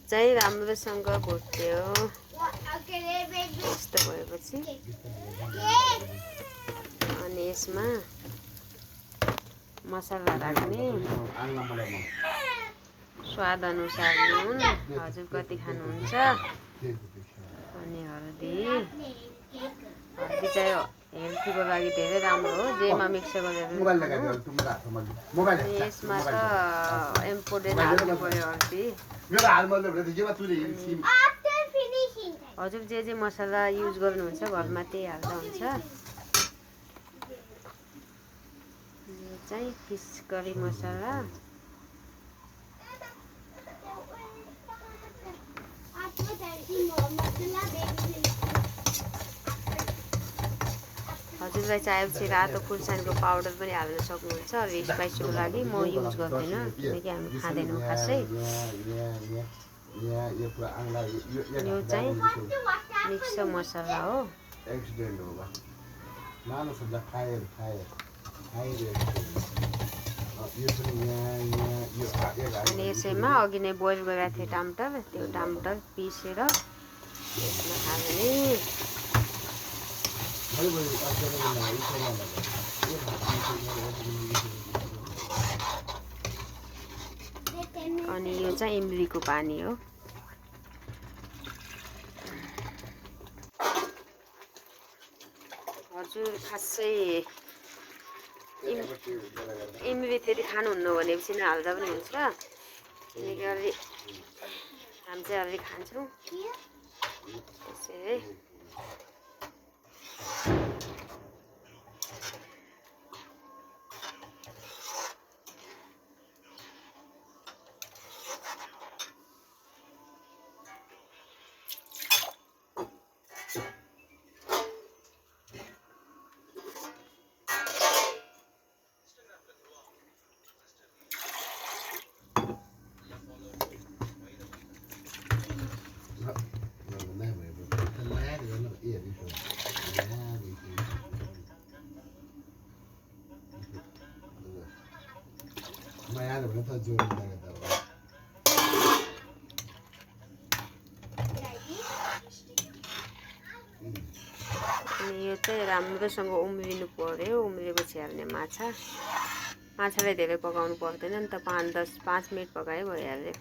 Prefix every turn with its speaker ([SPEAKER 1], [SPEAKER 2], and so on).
[SPEAKER 1] चाहिँ राम्रोसँग भुट्यो। यस्तो भएपछि अनि यसमा मसला राख्ने, स्वाद अनुसार नुन, हजुर कति खानुहुन्छ, अनि हर्दी चाहिँ हेल्थको लागि धेरै राम्रो हो, जेमा मिक्स गरेर। यसमा त इम्पोर्टेन्ट हाल्नु पर्यो हर्दी। हजुर जे मसला युज गर्नुहुन्छ घरमा त्यही हाल्दा हुन्छ। यो चाहिँ फिस करी मसला, हजुरलाई चाहेपछि रातो खुर्सानीको पाउडर पनि हाल्न सक्नुहुन्छ स्पाइसीको लागि। म युज गर्दिनँ किनकि हामी खाँदैनौँ खासै। यो चाहिँ मिक्स मसला हो। अनि यसैमा अघि नै बोइल गरेको थिएँ टमाटर, त्यो टमाटर पिसेर यसमा हाल्ने। अनि यो चाहिँ इमलीको पानी हो। हजुर खासै इमली फेरि खानुहुन्न भनेपछि नहाल्दा पनि हुन्छ, किनकि अलि हामी चाहिँ अलि खान्छौँ त्यसै। अनि यो चाहिँ राम्रोसँग उम्रिनु पर्यो। उम्रेपछि हाल्ने माछालाई धेरै पकाउनु पर्दैन नि त, 5 मिनट पकायो भइहाल्यो।